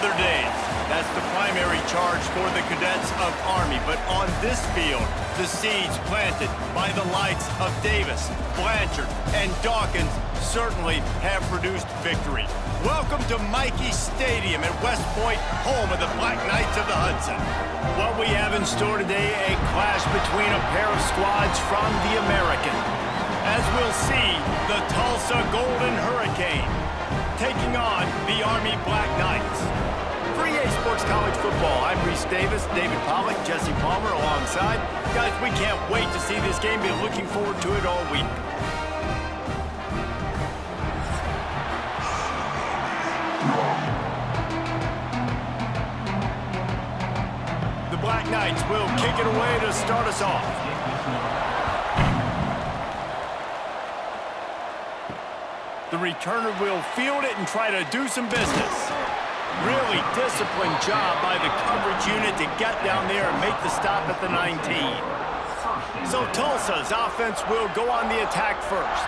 their days. That's the primary charge for the cadets of Army. But on this field, the seeds planted by the likes of Davis, Blanchard, and Dawkins certainly have produced victory. Welcome to Michie Stadium at West Point, home of the Black Knights of the Hudson. What we have in store today, a clash between a pair of squads from the American. As we'll see, the Tulsa Golden Hurricane taking on the Army Black Knights. For EA Sports College Football, I'm Reese Davis, David Pollack, Jesse Palmer alongside. Guys, we can't wait to see this game. Been looking forward to it all week. The Black Knights will kick it away to start us off. The returner will field it and try to do some business. Really disciplined job by the coverage unit to get down there and make the stop at the 19. So Tulsa's offense will go on the attack first.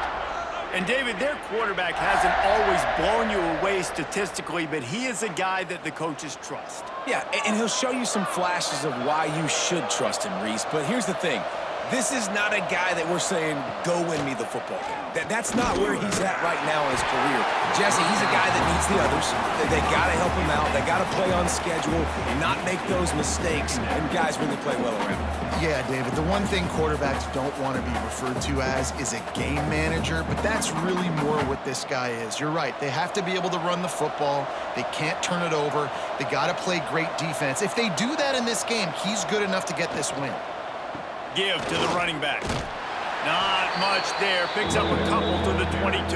And David, their quarterback hasn't always blown you away statistically, but he is a guy that the coaches trust. Yeah, and he'll show you some flashes of why you should trust him, Reese. But here's the thing. This is not a guy that we're saying, go win me the football game. That's not where he's at right now in his career. Jesse, he's a guy that needs the others. They got to help him out. They got to play on schedule, not make those mistakes, and guys really play well around him. Yeah, David, the one thing quarterbacks don't want to be referred to as is a game manager, but that's really more what this guy is. You're right. They have to be able to run the football. They can't turn it over. They got to play great defense. If they do that in this game, he's good enough to get this win. Give to the running back. Not much there. Picks up a couple to the 22.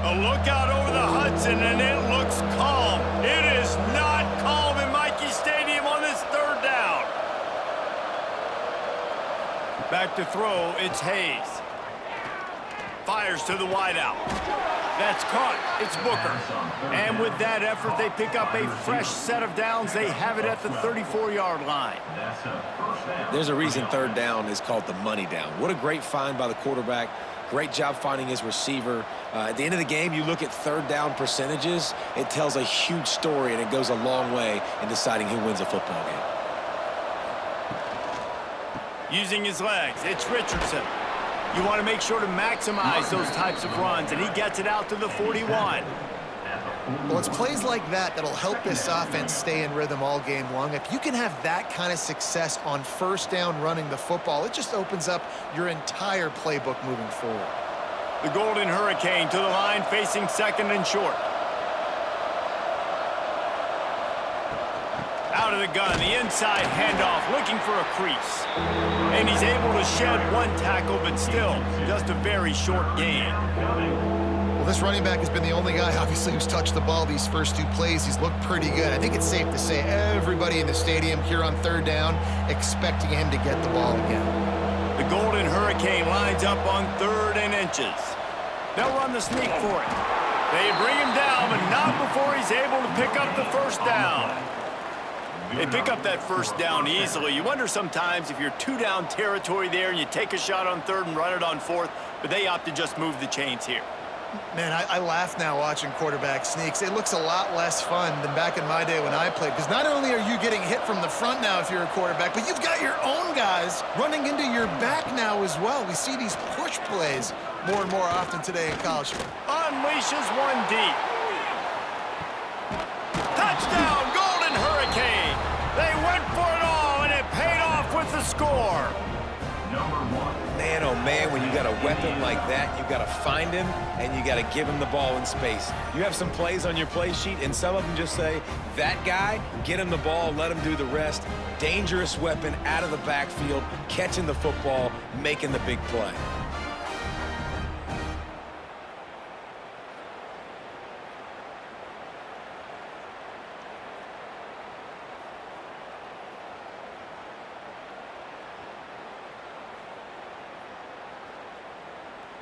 A look out over the Hudson, and it looks calm. It is not calm in Michie Stadium on this third down. Back to throw, it's Hayes. Fires to the wideout. That's caught. It's Booker. And with that effort, they pick up a fresh set of downs. They have it at the 34-yard line. There's a reason third down is called the money down. What a great find by the quarterback. Great job finding his receiver. At the end of the game, you look at third down percentages. It tells a huge story, and it goes a long way in deciding who wins a football game. Using his legs, it's Richardson. You want to make sure to maximize those types of runs, and he gets it out to the 41. Well, it's plays like that that'll help this offense stay in rhythm all game long. If you can have that kind of success on first down running the football, it just opens up your entire playbook moving forward. The Golden Hurricane to the line, facing second and short. Out of the gun, the inside handoff, looking for a crease. And he's able to shed one tackle, but still just a very short gain. Well, this running back has been the only guy, obviously, who's touched the ball these first two plays. He's looked pretty good. I think it's safe to say everybody in the stadium here on third down expecting him to get the ball again. The Golden Hurricane lines up on 3rd and inches. They'll run the sneak for it. They bring him down, but not before he's able to pick up the first down. They pick up that first down easily. You wonder sometimes if you're two-down territory there and you take a shot on 3rd and run it on 4th, but they opt to just move the chains here. Man, I laugh now watching quarterback sneaks. It looks a lot less fun than back in my day when I played, because not only are you getting hit from the front now if you're a quarterback, but you've got your own guys running into your back now as well. We see these push plays more and more often today in college. Unleashes one deep. Touchdown, Golden Hurricane. They went for it all, and it paid off with the score. Man, oh man, when you got a weapon like that, you got to find him, and you got to give him the ball in space. You have some plays on your play sheet, and some of them just say, that guy, get him the ball, let him do the rest. Dangerous weapon out of the backfield, catching the football, making the big play.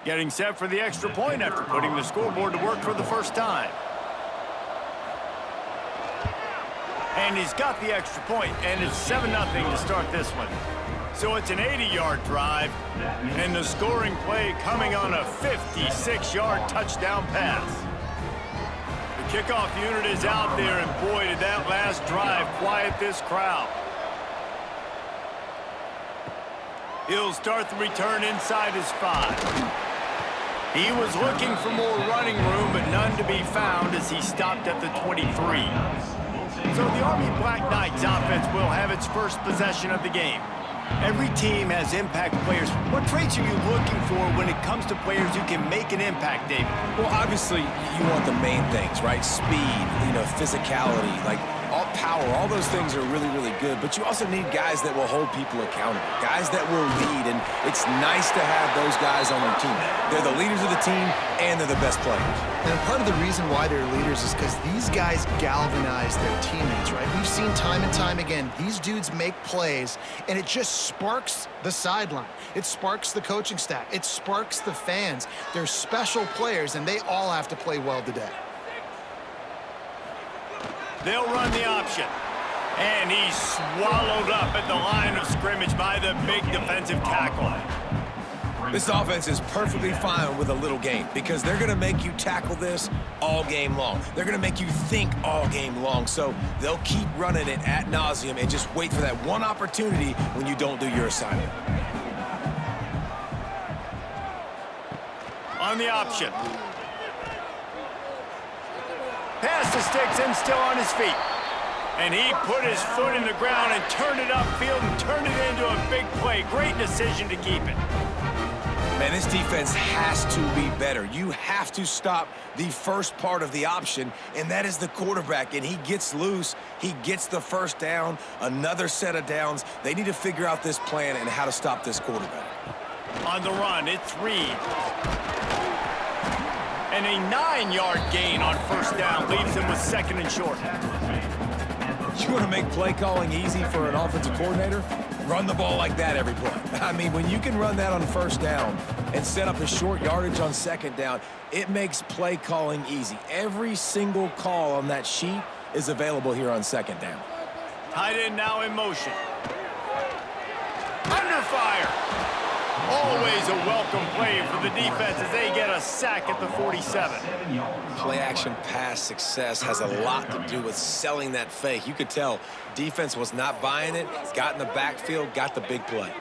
Getting set for the extra point after putting the scoreboard to work for the first time. And he's got the extra point, and it's 7-0 to start this one. So it's an 80-yard drive, and the scoring play coming on a 56-yard touchdown pass. The kickoff unit is out there, and boy, did that last drive quiet this crowd. He'll start the return inside his 5. He was looking for more running room, but none to be found as he stopped at the 23. So the Army Black Knights offense will have its first possession of the game. Every team has impact players. What traits are you looking for when it comes to players who can make an impact, David? Well, obviously, you want the main things, right? Speed, physicality, like all power, all those things are really, really good. But you also need guys that will hold people accountable, guys that will lead. And it's nice to have those guys on your team. They're the leaders of the team, and they're the best players. And part of the reason why they're leaders is because these guys galvanize their teammates, right? We've seen time and time again, these dudes make plays, and it just sparks the sideline. It sparks the coaching staff. It sparks the fans. They're special players, and they all have to play well today. They'll run the option. And he's swallowed up at the line of scrimmage by the big defensive tackle. This offense is perfectly fine with a little game because they're going to make you tackle this all game long. They're going to make you think all game long. So they'll keep running it ad nauseum and just wait for that one opportunity when you don't do your assignment. On the option. Pass to Sticks and still on his feet. And he put his foot in the ground and turned it upfield and turned it into a big play. Great decision to keep it. Man, this defense has to be better. You have to stop the first part of the option, and that is the quarterback. And he gets loose. He gets the first down, another set of downs. They need to figure out this plan and how to stop this quarterback. On the run, it's Reed. And a 9-yard gain on first down leaves him with 2nd and short. You want to make play calling easy for an offensive coordinator? Run the ball like that every play. I mean, when you can run that on first down and set up a short yardage on 2nd down, it makes play calling easy. Every single call on that sheet is available here on 2nd down. Tight end now in motion. Under fire. Always a welcome play for the defense as they get a sack at the 47. Play action pass success has a lot to do with selling that fake. You could tell defense was not buying it, got in the backfield, got the big play.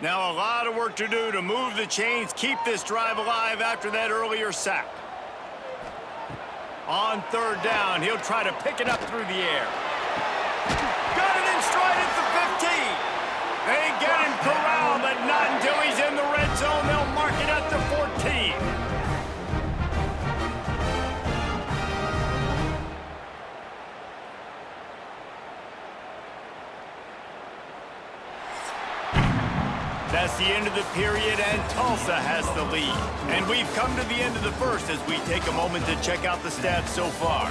Now a lot of work to do to move the chains, keep this drive alive after that earlier sack. On 3rd down, he'll try to pick it up through the air. Got it in stride at the 15. They get him corralled, but not until he's in the red zone. They'll mark it at the 14. That's the end of the period, and Tulsa has the lead. And we've come to the end of the first as we take a moment to check out the stats so far.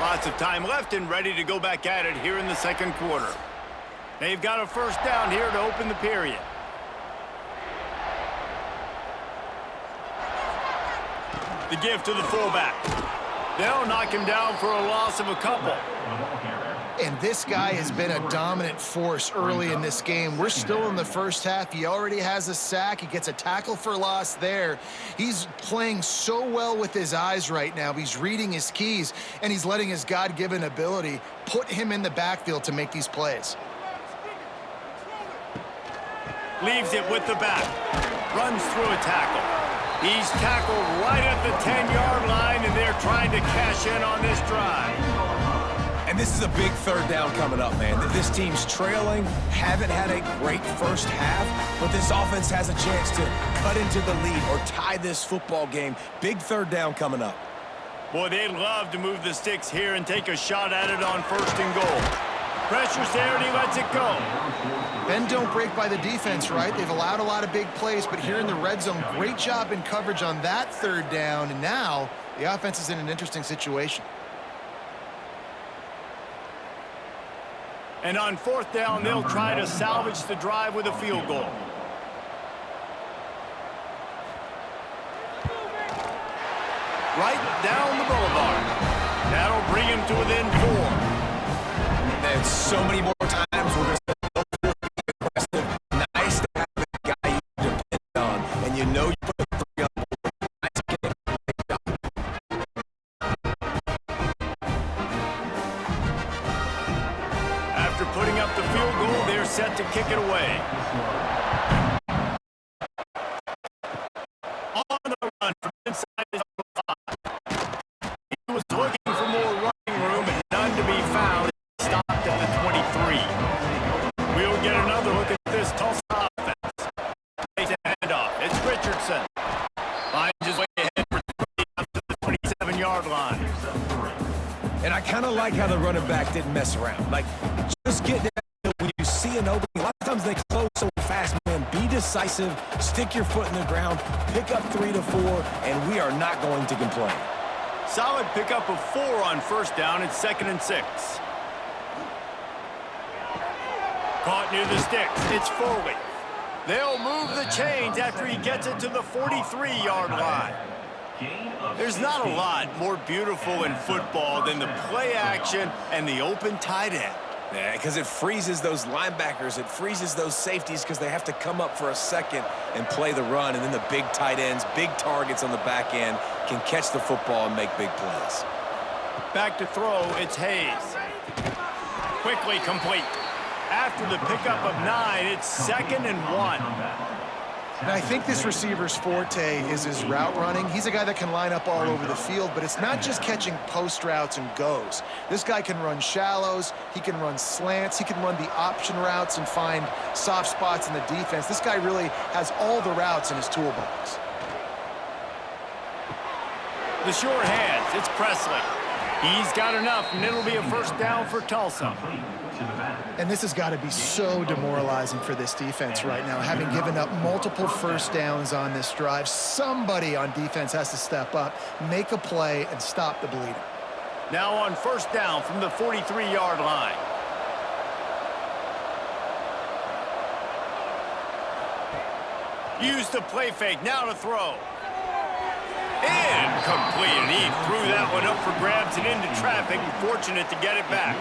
Lots of time left and ready to go back at it here in the 2nd quarter. They've got a first down here to open the period. The give to the fullback. They'll knock him down for a loss of a couple. And this guy has been a dominant force early in this game. We're still in the first half. He already has a sack. He gets a tackle for loss there. He's playing so well with his eyes right now. He's reading his keys, and he's letting his God-given ability put him in the backfield to make these plays. Leaves it with the back. Runs through a tackle. He's tackled right at the 10-yard line, and they're trying to cash in on this drive. And this is a big 3rd down coming up, man. This team's trailing, haven't had a great first half, but this offense has a chance to cut into the lead or tie this football game. Big 3rd down coming up. Boy, they'd love to move the sticks here and take a shot at it on 1st and goal. Pressure's there, and he lets it go. Bend don't break by the defense, right? They've allowed a lot of big plays, but here in the red zone, great job in coverage on that third down, and now the offense is in an interesting situation. And on fourth down, they'll try to salvage the drive with a field goal. Right down the boulevard. That'll bring him to within 4. And so many more times we're going to say, aggressive. Nice to have the guy you depend on, and you know you put 3 on the board. Nice game. After putting up the field goal, they're set to kick it away. On the run from inside his own 5. He was looking for more running room and none to be found. Stopped at the 23. We'll get another look at this Tulsa offense. Takes a handoff. It's Richardson. Finds his way ahead for 3 up to the 27-yard line. And I kind of like how the running back didn't mess around. Like, just get down when you see an opening. A lot of times they close so fast, man. Be decisive, stick your foot in the ground, pick up 3 to 4, and we are not going to complain. Solid pickup of 4 on first down. It's 2nd and 6. Caught near the sticks. It's Foley. They'll move the chains after he gets it to the 43-yard line. There's not a lot more beautiful in football than the play action and the open tight end. Yeah, because it freezes those linebackers. It freezes those safeties because they have to come up for a second and play the run. And then the big tight ends, big targets on the back end can catch the football and make big plays. Back to throw, it's Hayes. Quickly complete. After the pickup of 9, it's 2nd and 1. And I think this receiver's forte is his route running. He's a guy that can line up all over the field, but it's not just catching post routes and goes. This guy can run shallows, he can run slants, he can run the option routes and find soft spots in the defense. This guy really has all the routes in his toolbox. The short hands, it's Presley. He's got enough, and it'll be a first down for Tulsa. And this has got to be so demoralizing for this defense right now. Having given up multiple first downs on this drive, somebody on defense has to step up, make a play, and stop the bleeding. Now on first down from the 43-yard line. Use the play fake, now to throw. Incomplete, and he threw that one up for grabs and into traffic, and fortunate to get it back.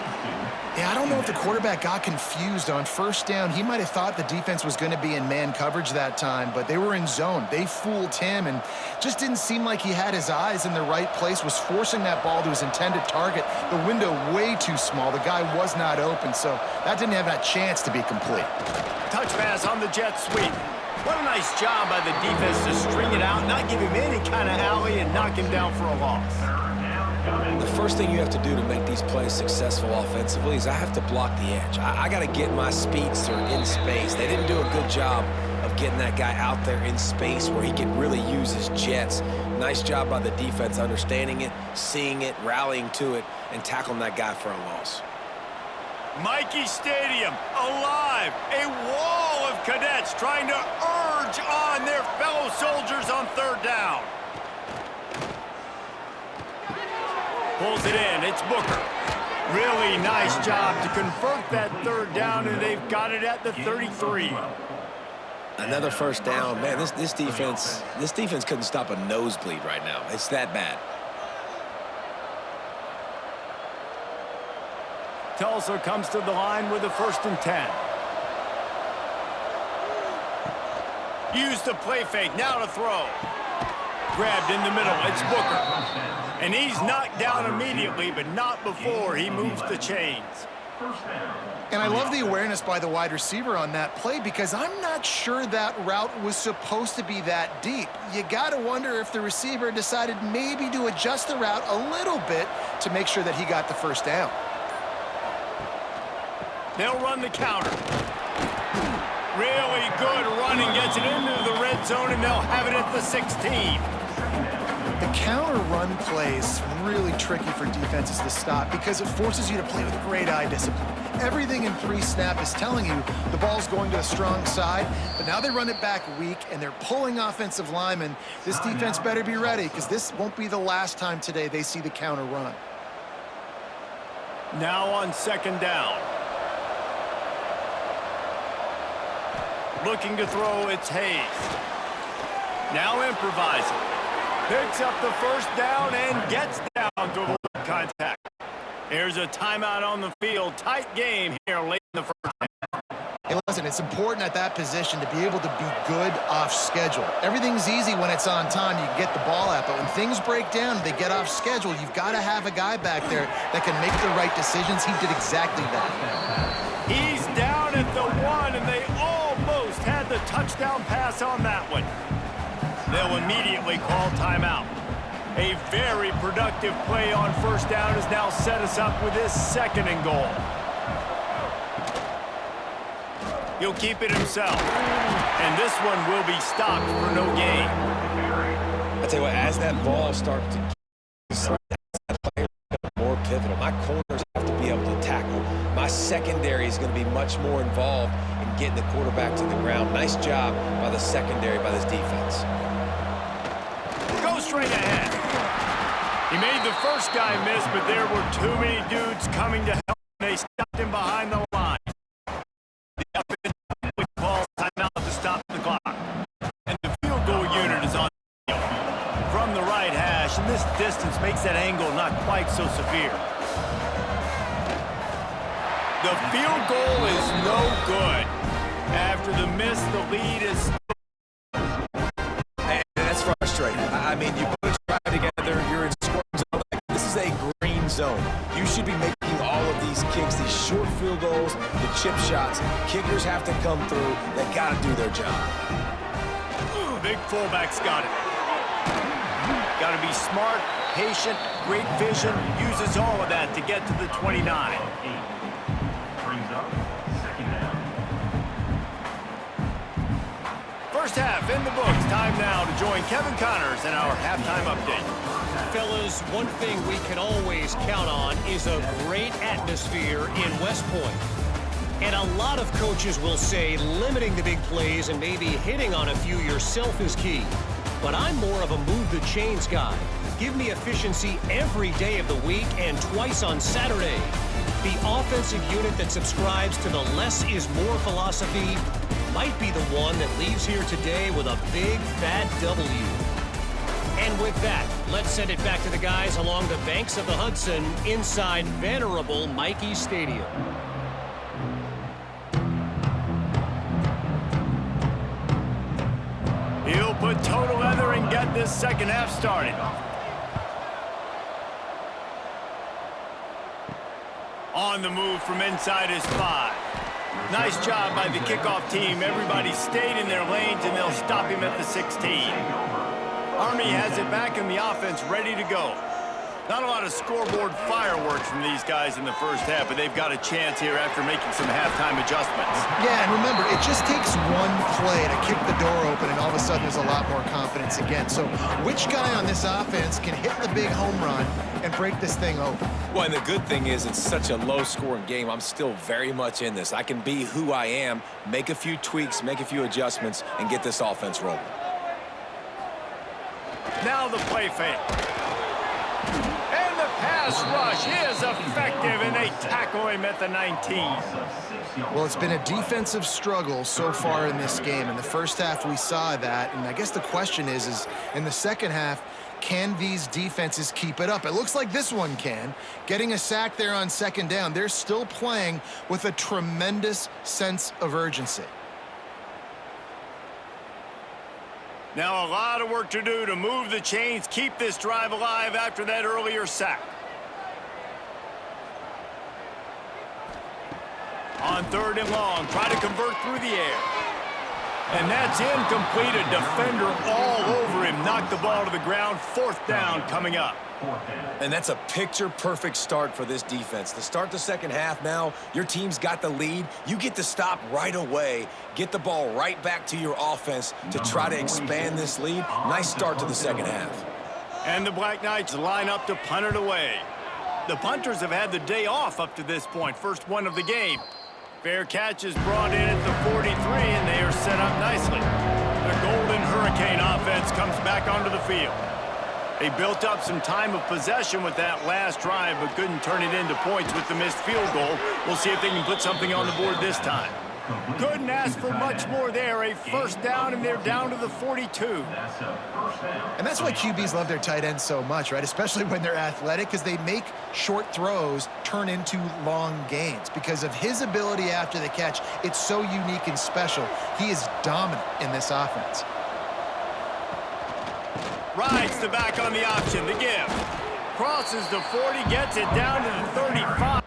Yeah, I don't know if the quarterback got confused on first down. He might have thought the defense was going to be in man coverage that time, but they were in zone. They fooled him and just didn't seem like he had his eyes in the right place, was forcing that ball to his intended target. The window way too small. The guy was not open, so that didn't have that chance to be complete. Touch pass on the jet sweep. What a nice job by the defense to string it out, not give him any kind of alley, and knock him down for a loss. The first thing you have to do to make these plays successful offensively is I have to block the edge. I got to get my speedster in space. They didn't do a good job of getting that guy out there in space where he could really use his jets. Nice job by the defense understanding it, seeing it, rallying to it, and tackling that guy for a loss. Mikey Stadium, alive. A wall of cadets trying to urge on their fellow soldiers on third down. Pulls it in, it's Booker. Really nice job to convert that third down, and they've got it at the 33. Another first down. Man, this defense couldn't stop a nosebleed right now. It's that bad. Tulsa comes to the line with a 1st and 10. Use the play fake, now to throw. Grabbed in the middle, it's Booker. And he's knocked down immediately, but not before he moves the chains. And I love the awareness by the wide receiver on that play because I'm not sure that route was supposed to be that deep. You got to wonder if the receiver decided maybe to adjust the route a little bit to make sure that he got the first down. They'll run the counter. Really good running, gets it into the red zone, and they'll have it at the 16. The counter run plays really tricky for defenses to stop because it forces you to play with great eye discipline. Everything in pre-snap is telling you the ball's going to the strong side, but now they run it back weak, and they're pulling offensive linemen. This defense better be ready, because this won't be the last time today they see the counter run. Now on second down. Looking to throw, it's Hayes. Now improvising. Picks up the first down and gets down to avoid contact. Here's a timeout on the field. Tight game here late in the first half. Hey, listen, it's important at that position to be able to be good off schedule. Everything's easy when it's on time. You can get the ball out, but when things break down, they get off schedule. You've got to have a guy back there that can make the right decisions. He did exactly that. He's down at the 1, and they almost had the touchdown pass on that one. They'll immediately call timeout. A very productive play on first down has now set us up with this 2nd and goal. He'll keep it himself. And this one will be stopped for no gain. I tell you what, as that ball starts to get more pivotal, my corners have to be able to tackle. My secondary is going to be much more involved in getting the quarterback to the ground. Nice job by the secondary, by this defense. Go straight ahead. He made the first guy miss, but there were too many dudes coming to help. They stopped him behind the line. The offense calls timeout to stop the clock. And the field goal unit is on the field. From the right hash, and this distance makes that angle not quite so severe. The field goal is no good. After the miss, the lead is... That's frustrating. I mean, you put a drive together, you're in scoring zone. This is a green zone. You should be making all of these kicks, these short field goals, the chip shots. Kickers have to come through. They got to do their job. Big fullback's got it. Got to be smart, patient, great vision. Uses all of that to get to the 29. Brings up 2nd down. First half in the books. Time now to join Kevin Connors in our halftime update. Fellas, one thing we can always count on is a great atmosphere in West Point. And a lot of coaches will say limiting the big plays and maybe hitting on a few yourself is key. But I'm more of a move the chains guy. Give me efficiency every day of the week and twice on Saturday. The offensive unit that subscribes to the less is more philosophy might be the one that leaves here today with a big fat W. And with that, let's send it back to the guys along the banks of the Hudson inside venerable Michie Stadium. He'll put total leather and get this second half started. On the move from inside his 5. Nice job by the kickoff team. Everybody stayed in their lanes, and they'll stop him at the 16. Army has it back in the offense, ready to go. Not a lot of scoreboard fireworks from these guys in the first half, but they've got a chance here after making some halftime adjustments. Yeah, and remember, it just takes one play to kick the door open, and all of a sudden there's a lot more confidence again. So which guy on this offense can hit the big home run and break this thing open? Well, and the good thing is it's such a low-scoring game. I'm still very much in this. I can be who I am, make a few tweaks, make a few adjustments, and get this offense rolling. Now the play fake. And the pass rush is effective, and they tackle him at the 19. Well, it's been a defensive struggle so far in this game. In the first half, we saw that, and I guess the question is in the second half, can these defenses keep it up? It looks like this one can. Getting a sack there on second down. They're still playing with a tremendous sense of urgency. Now a lot of work to do to move the chains, keep this drive alive after that earlier sack. On 3rd and long, try to convert through the air. And that's incomplete. A defender all over him. Knocked the ball to the ground. 4th down coming up. And that's a picture-perfect start for this defense. To start the second half now, your team's got the lead. You get to stop right away, get the ball right back to your offense to try to expand this lead. Nice start to the second half. And the Black Knights line up to punt it away. The punters have had the day off up to this point. First one of the game. Fair catch is brought in at the 43, and they are set up nicely. The Golden Hurricane offense comes back onto the field. They built up some time of possession with that last drive, but couldn't turn it into points with the missed field goal. We'll see if they can put something on the board this time. Couldn't ask for much more there. A first down, and they're down to the 42. And that's why QBs love their tight ends so much, right? Especially when they're athletic, because they make short throws turn into long gains. Because of his ability after the catch, it's so unique and special. He is dominant in this offense. Rides the back on the option, the give. Crosses the 40, gets it down to the 35.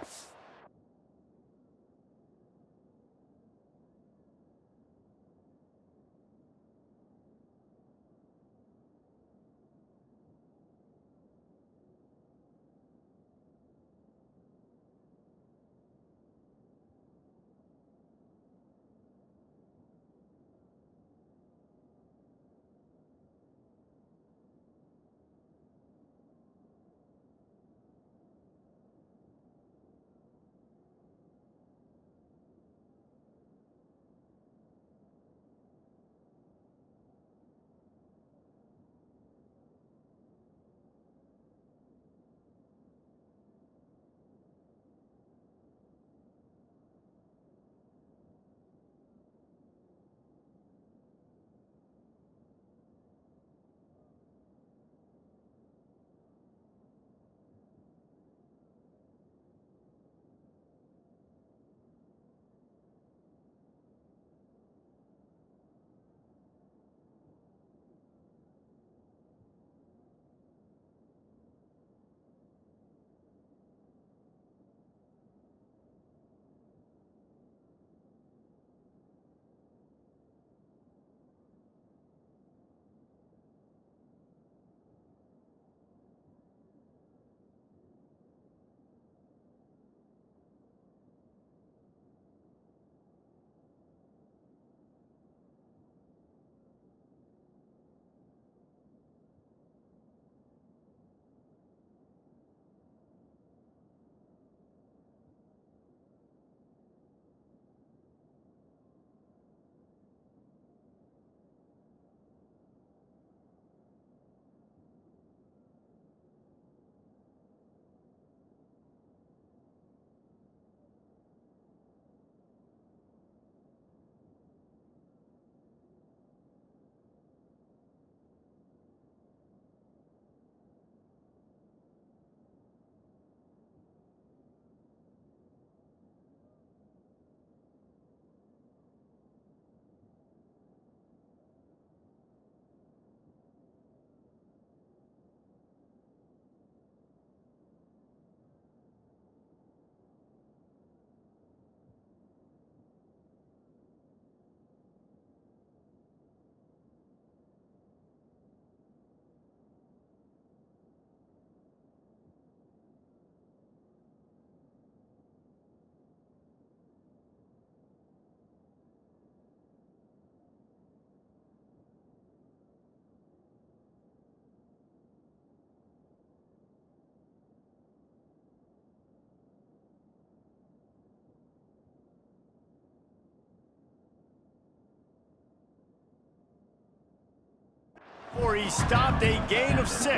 Or he stopped a gain of 6.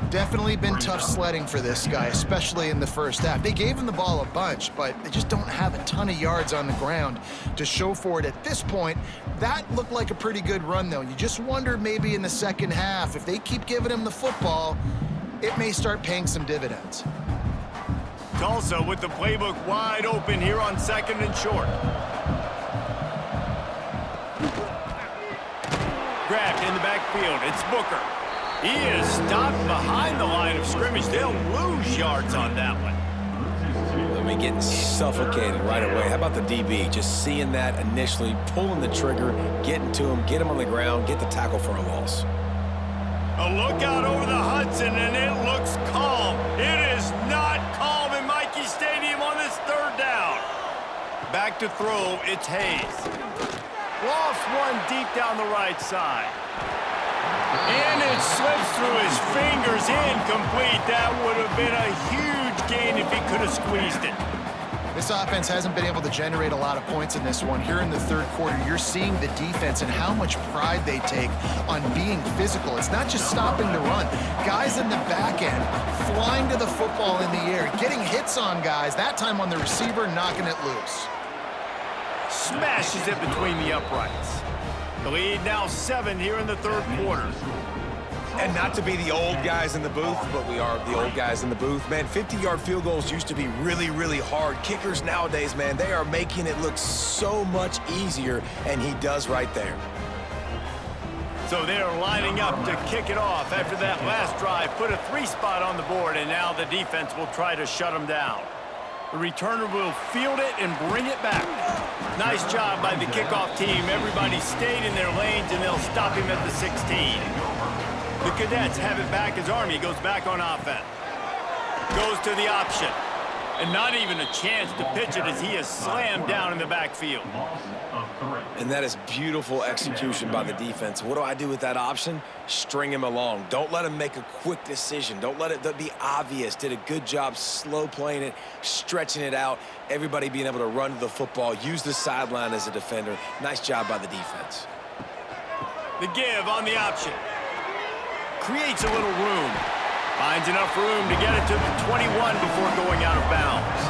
Definitely been tough sledding for this guy, especially in the first half. They gave him the ball a bunch, but they just don't have a ton of yards on the ground to show for it at this point. That looked like a pretty good run, though. You just wonder maybe in the second half, if they keep giving him the football, it may start paying some dividends. Tulsa with the playbook wide open here on 2nd and short. Grabbed in the backfield. It's Booker. He is stopped behind the line of scrimmage. They'll lose yards on that one. Let me get suffocated right away. How about the DB? Just seeing that initially, pulling the trigger, getting to him, get him on the ground, get the tackle for a loss. A look out over the Hudson, and it looks calm. It is not calm in Michie Stadium on this 3rd down. Back to throw, it's Hayes. Lost one deep down the right side. And it slips through his fingers, incomplete. That would have been a huge gain if he could have squeezed it. This offense hasn't been able to generate a lot of points in this one. Here in the third quarter, you're seeing the defense and how much pride they take on being physical. It's not just stopping the run. Guys in the back end flying to the football in the air, getting hits on guys, that time on the receiver, knocking it loose. Smashes it between the uprights. The lead now 7 here in the third quarter. And not to be the old guys in the booth, but we are the old guys in the booth. Man, 50-yard field goals used to be really, really hard. Kickers nowadays, man, they are making it look so much easier, and he does right there. So they're lining up to kick it off after that last drive. Put a 3 spot on the board, and now the defense will try to shut them down. The returner will field it and bring it back. Nice job by the kickoff team. Everybody stayed in their lanes, and they'll stop him at the 16. The Cadets have it back as Army goes back on offense. Goes to the option. And not even a chance to pitch it as he is slammed down in the backfield. And that is beautiful execution by the defense. What do I do with that option? String him along. Don't let him make a quick decision. Don't let it be obvious. Did a good job slow playing it, stretching it out. Everybody being able to run to the football, use the sideline as a defender. Nice job by the defense. The give on the option. Creates a little room. Finds enough room to get it to the 21 before going out of bounds.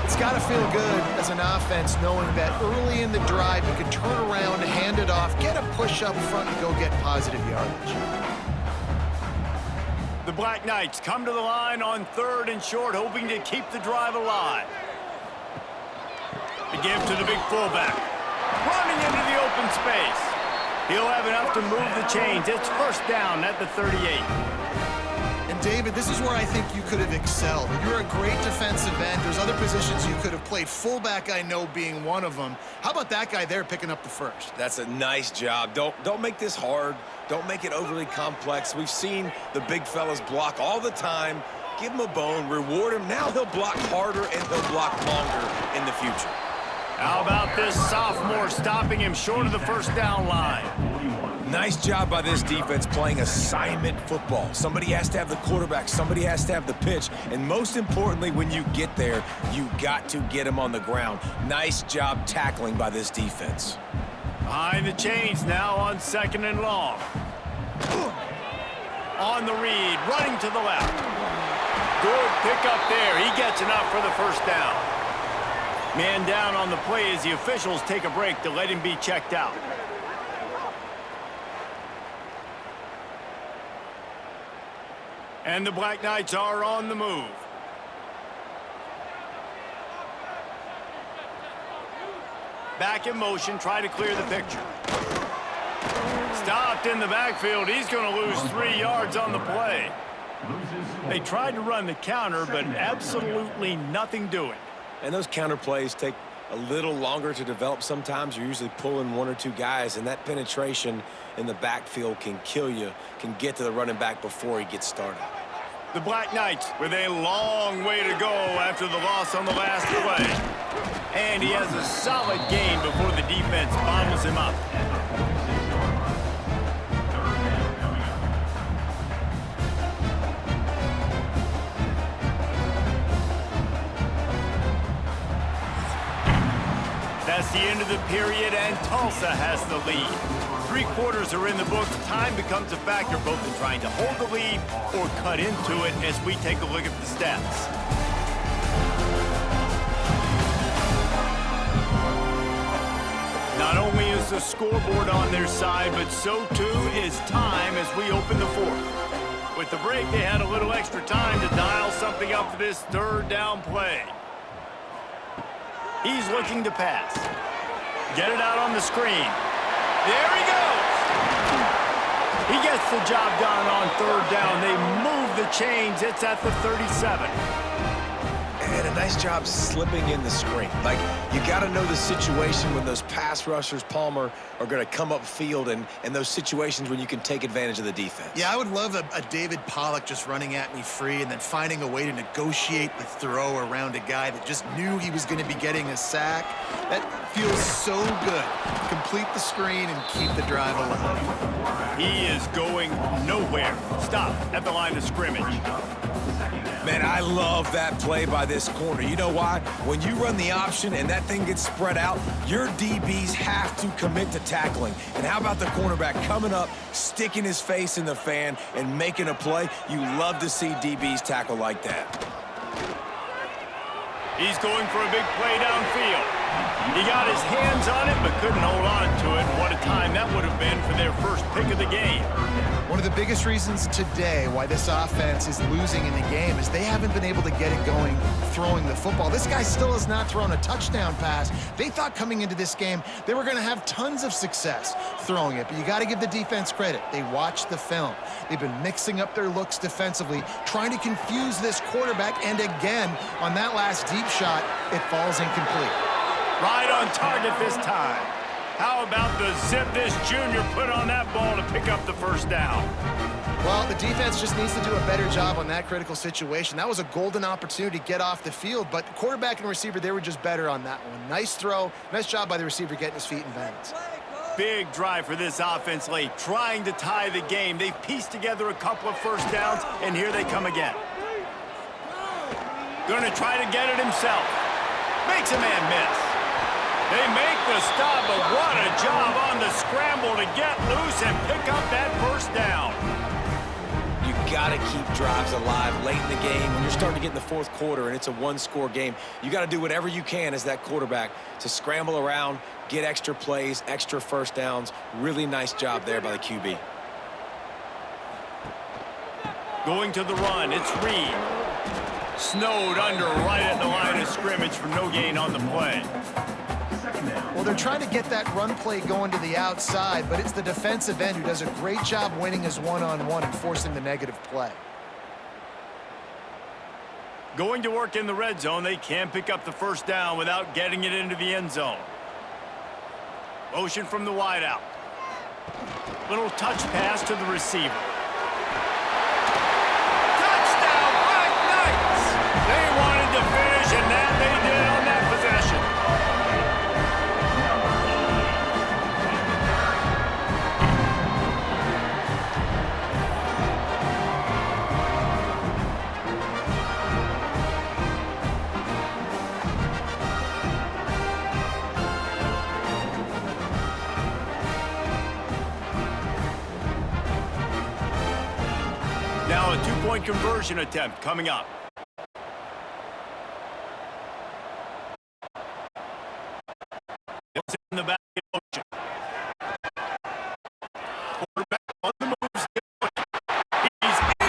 It's got to feel good as an offense knowing that early in the drive you can turn around, hand it off, get a push up front, and go get positive yardage. The Black Knights come to the line on 3rd and short, hoping to keep the drive alive. The give to the big fullback. Running into the open space. He'll have enough to move the chains. It's first down at the 38. And David, this is where I think you could have excelled. You're a great defensive end. There's other positions you could have played. Fullback, I know, being one of them. How about that guy there picking up the first? That's a nice job. Don't make this hard. Don't make it overly complex. We've seen the big fellas block all the time. Give him a bone, reward him. Now he'll block harder and he'll block longer in the future. How about this sophomore stopping him short of the first down line? Nice job by this defense playing assignment football. Somebody has to have the quarterback, somebody has to have the pitch, and most importantly, when you get there, you got to get him on the ground. Nice job tackling by this defense. Behind the chains now on 2nd and long. On the read, running to the left. Good pick up there. He gets enough for the first down. Man down on the play as the officials take a break to let him be checked out. And the Black Knights are on the move. Back in motion, try to clear the picture. Stopped in the backfield. He's going to lose 3 yards on the play. They tried to run the counter, but absolutely nothing doing. And those counter plays take a little longer to develop sometimes. You're usually pulling 1 or 2 guys, and that penetration in the backfield can kill you, can get to the running back before he gets started. The Black Knights with a long way to go after the loss on the last play. And he has a solid gain before the defense bottles him up. That's the end of the period, and Tulsa has the lead. 3 quarters are in the books. Time becomes a factor both in trying to hold the lead or cut into it as we take a look at the stats. Not only is the scoreboard on their side, but so too is time as we open the 4th. With the break, they had a little extra time to dial something up for this 3rd down play. He's looking to pass. Get it out on the screen. There he goes. He gets the job done on 3rd down. They move the chains. It's at the 37. And a nice job slipping in the screen. Like, you got to know the situation when those pass rushers, Palmer, are going to come upfield and those situations when you can take advantage of the defense. Yeah, I would love a David Pollock just running at me free and then finding a way to negotiate the throw around a guy that just knew he was going to be getting a sack. That feels so good. Complete the screen and keep the drive alive. He is going nowhere. Stop at the line of scrimmage. Man, I love that play by this corner. You know why? When you run the option and that thing gets spread out, your DBs have to commit to tackling. And how about the cornerback coming up, sticking his face in the fan, and making a play? You love to see DBs tackle like that. He's going for a big play downfield. He got his hands on it, but couldn't hold on to it. What a time that would have been for their first pick of the game. One of the biggest reasons today why this offense is losing in the game is they haven't been able to get it going throwing the football. This guy still has not thrown a touchdown pass. They thought coming into this game they were going to have tons of success throwing it, but you got to give the defense credit. They watched the film. They've been mixing up their looks defensively, trying to confuse this quarterback, and again, on that last deep shot, it falls incomplete. Right on target this time. How about the zip this junior put on that ball to pick up the first down? Well, the defense just needs to do a better job on that critical situation. That was a golden opportunity to get off the field, but the quarterback and receiver, they were just better on that one. Nice throw. Nice job by the receiver getting his feet in bounds. Big drive for this offense late, trying to tie the game. They've pieced together a couple of first downs, and here they come again. Going to try to get it himself. Makes a man miss. They make the stop, but what a job on the scramble to get loose and pick up that first down. You got to keep drives alive late in the game. When you're starting to get in the fourth quarter and it's a one-score game, you got to do whatever you can as that quarterback to scramble around, get extra plays, extra first downs. Really nice job there by the QB. Going to the run, it's Reed. Snowed under right at the line of scrimmage for no gain on the play. Well, they're trying to get that run play going to the outside, but it's the defensive end who does a great job winning his one-on-one and forcing the negative play. Going to work in the red zone, they can't pick up the first down without getting it into the end zone. Motion from the wideout. Little touch pass to the receiver. Touchdown, Black Knights! They wanted to finish, and that they did on that possession. Now a two-point conversion attempt coming up. It's in the back in motion. Quarterback on the moves. He's in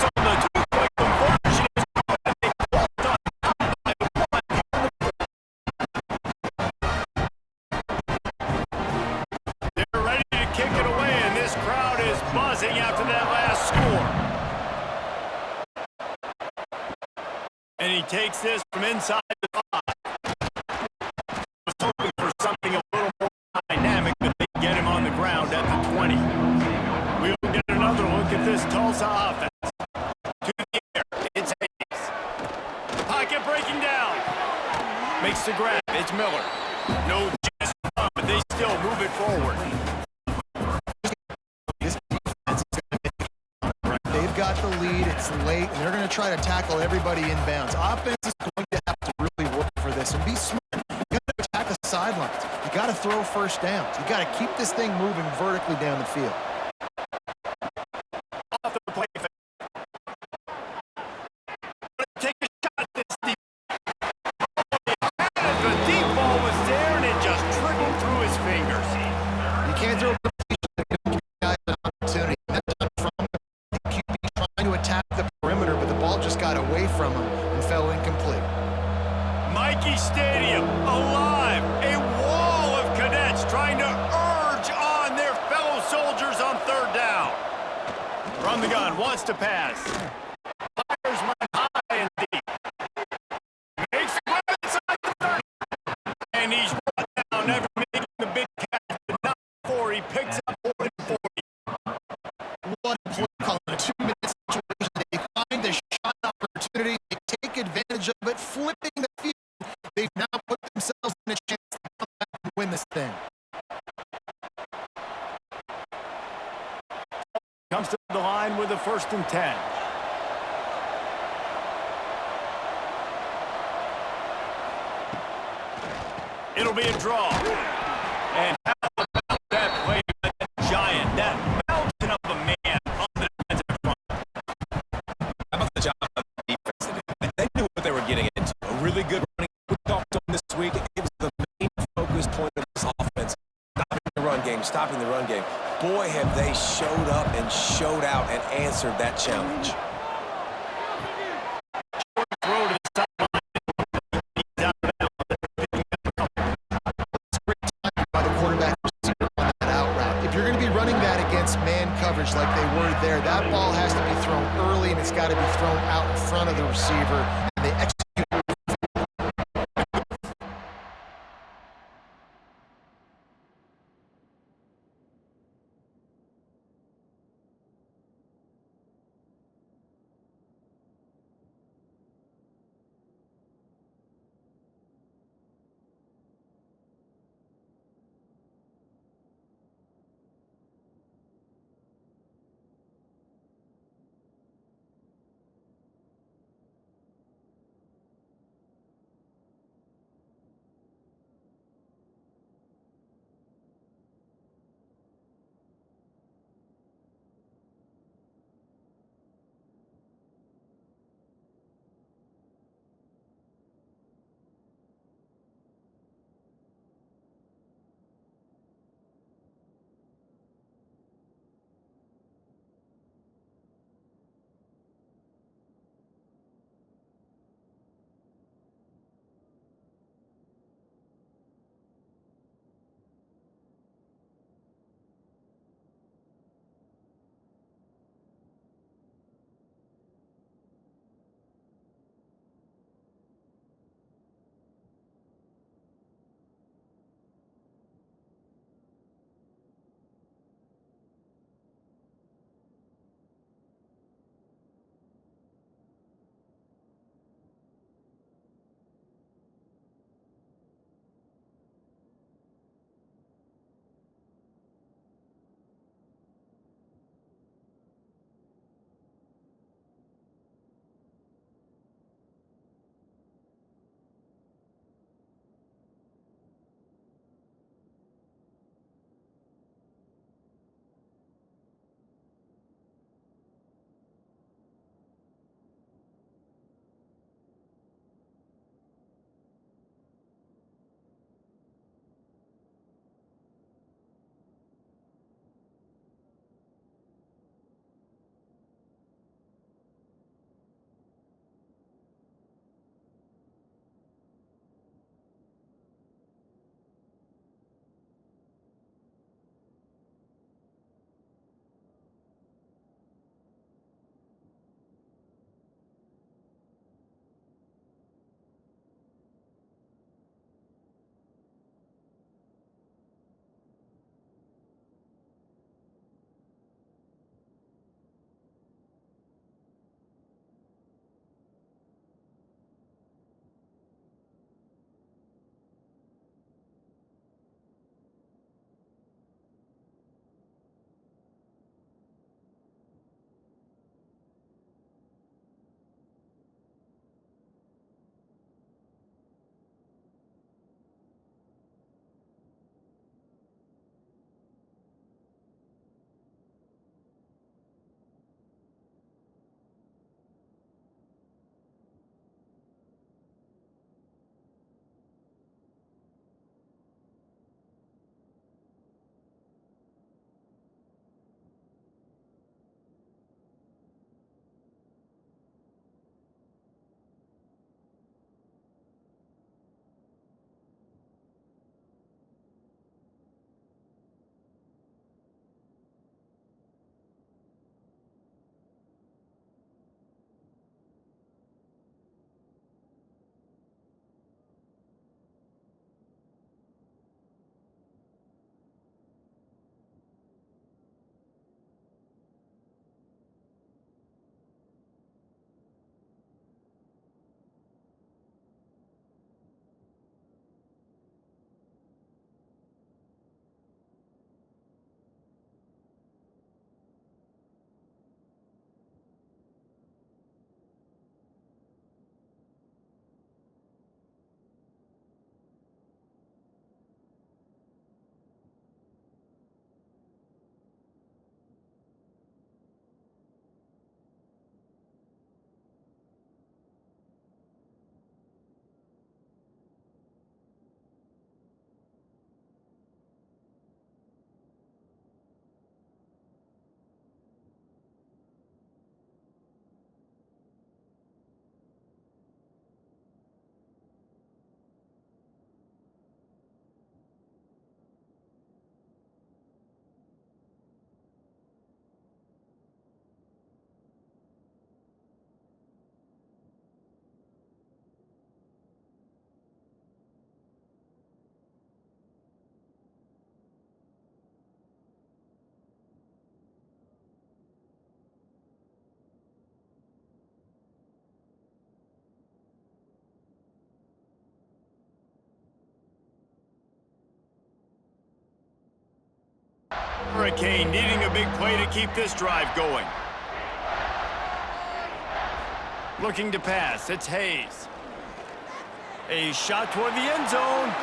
on the two-point conversion. They're ready to kick it away, and this crowd is buzzing after that last score. And he takes this from inside the 5. I was hoping for something a little more dynamic, but they get him on the ground at the 20. We'll get another look at this Tulsa offense. To the air, it's Hayes. Pocket breaking down. Makes the grab, it's Miller. No chance to run, but they still move it forward. They've got the lead, it's late, and they're going to try to tackle everybody inbounds. Offense is going to have to really work for this and be smart. You got to attack the sidelines. You got to throw first downs. You got to keep this thing moving vertically down the field. Off the play. Take a shot at this deep. The deep ball was there, and it just trickled through his fingers. You can't throw guys an opportunity. Trying to attack the perimeter, but the ball just got away from him and fell incomplete. Mikey Stadium, alive. A wall of cadets trying to urge on their fellow soldiers on third down. From the gun, wants to pass. Fires one high and deep. play call in a 2-minute situation. They find the shot opportunity. They take advantage of it, flipping the field. They've now put themselves in a chance to come back and win this thing. Comes to the line with a 1st and 10. It'll be a draw. And how about that play by that giant, that mountain of a man on the defensive front? How about the job of the defense? They knew what they were getting into. A really good running. We talked on this week. It was the main focus point of this offense. Stopping the run game. Boy, have they showed up and showed out and answered that challenge. Throw to the sideline. He's out of bounds. It's great timing by the quarterback receiver on that out route. If you're going to be running that against man coverage like they were there, that ball has to be thrown early and it's got to be thrown out in front of the receiver. And they execute. Hurricane needing a big play to keep this drive going. Looking to pass, it's Hayes. A shot toward the end zone.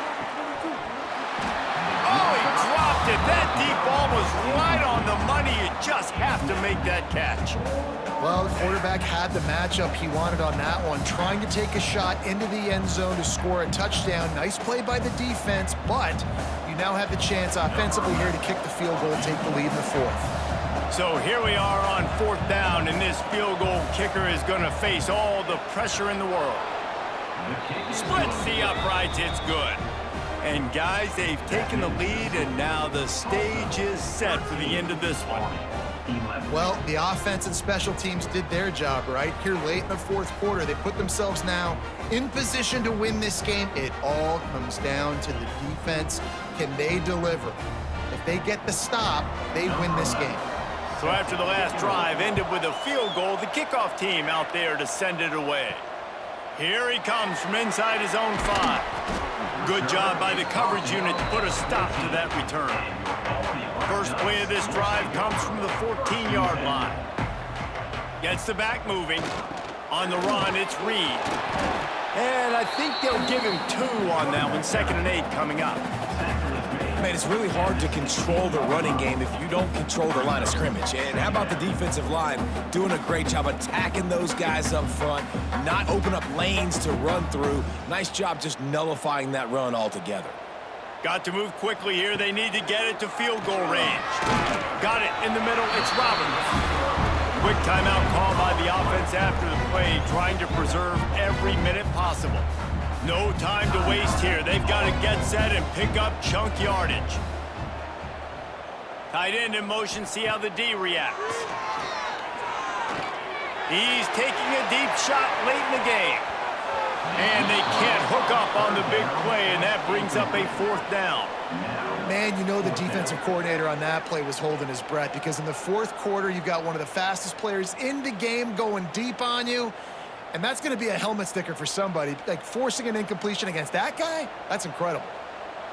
Oh, he dropped it. That deep ball was right on the money. You just have to make that catch. Well, the quarterback had the matchup he wanted on that one, trying to take a shot into the end zone to score a touchdown. Nice play by the defense, but you now have the chance offensively here to kick the field goal and take the lead in the fourth. So here we are on fourth down, and this field goal kicker is going to face all the pressure in the world. Splits the uprights, it's good. And guys, they've taken the lead, and now the stage is set for the end of this one. Well, the offense and special teams did their job, right? Here late in the fourth quarter, they put themselves now in position to win this game. It all comes down to the defense. Can they deliver? If they get the stop, they win this game. So after the last drive ended with a field goal, the kickoff team out there to send it away. Here he comes from inside his own 5. Good job by the coverage unit to put a stop to that return. First play of this drive comes from the 14-yard line. Gets the back moving. On the run, it's Reed. And I think they'll give him 2 on that one. 2nd and 8 coming up. Man, it's really hard to control the running game if you don't control the line of scrimmage. And how about the defensive line doing a great job attacking those guys up front, not open up lanes to run through. Nice job just nullifying that run altogether. Got to move quickly here. They need to get it to field goal range. Got it in the middle. It's Robbins. Quick timeout call by the offense after the play, trying to preserve every minute possible. No time to waste here. They've got to get set and pick up chunk yardage. Tight end in motion. See how the D reacts. He's taking a deep shot late in the game. And they can't hook up on the big play, and that brings up a 4th down. Man, you know the defensive coordinator on that play was holding his breath, because in the fourth quarter, you've got one of the fastest players in the game going deep on you. And that's going to be a helmet sticker for somebody. Like, forcing an incompletion against that guy, that's incredible.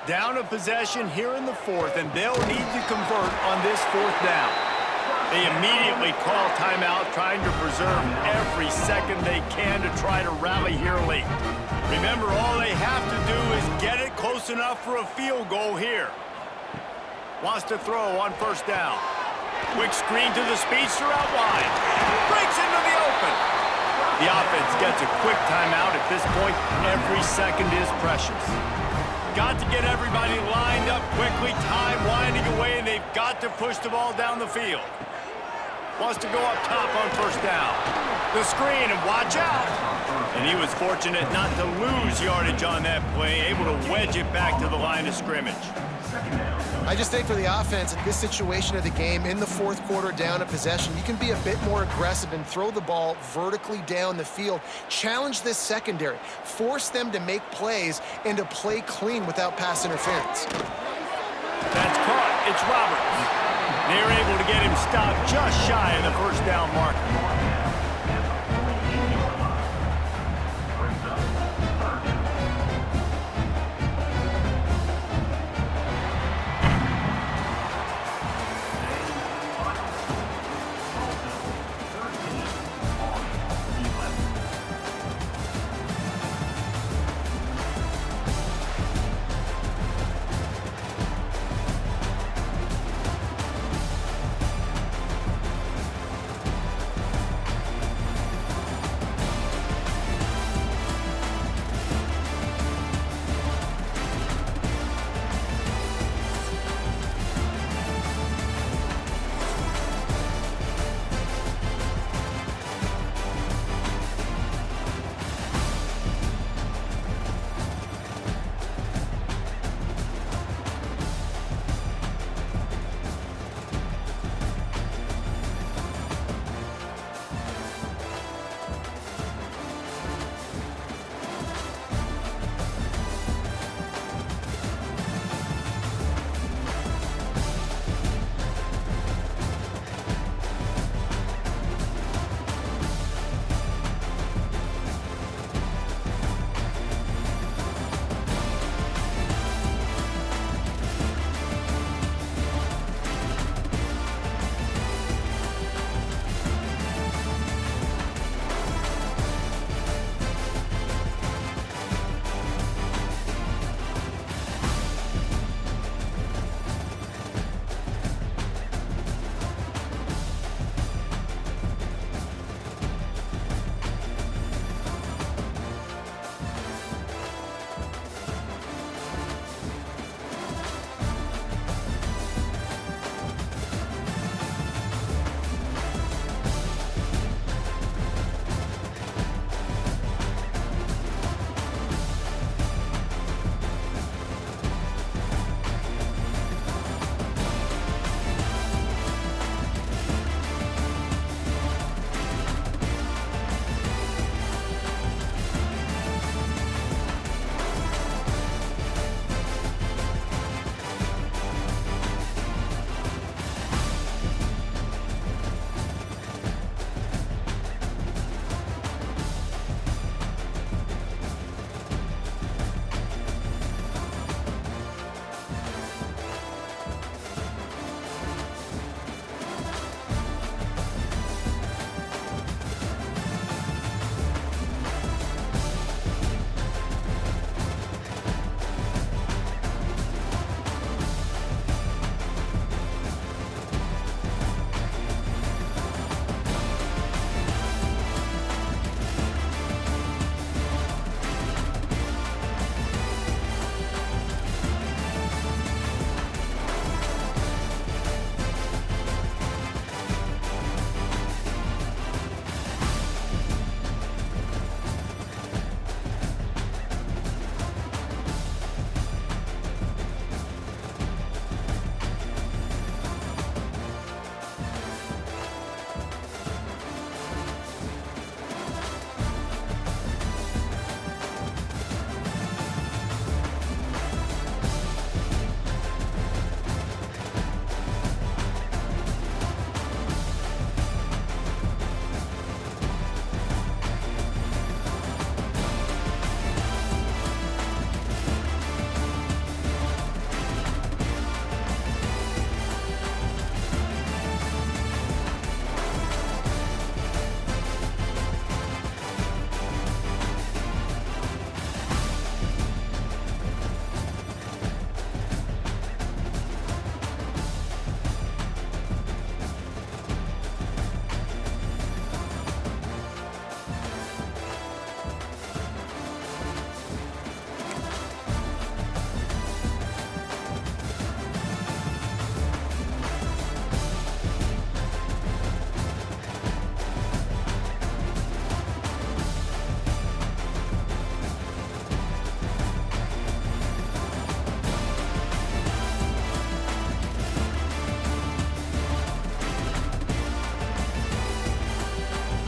Down a possession here in the 4th, and they'll need to convert on this 4th down. They immediately call timeout, trying to preserve every second they can to try to rally here late. Remember, all they have to do is get it close enough for a field goal here. Wants to throw on 1st down. Quick screen to the speedster out wide. Breaks into the open. The offense gets a quick timeout. At this point, every second is precious. Got to get everybody lined up quickly, time winding away, and they've got to push the ball down the field. Wants to go up top on 1st down. The screen, and watch out. And he was fortunate not to lose yardage on that play, able to wedge it back to the line of scrimmage. I just think for the offense, in this situation of the game, in the fourth quarter, down a possession, you can be a bit more aggressive and throw the ball vertically down the field. Challenge this secondary. Force them to make plays and to play clean without pass interference. That's caught. It's Roberts. They're able to get him stopped just shy of the 1st down mark.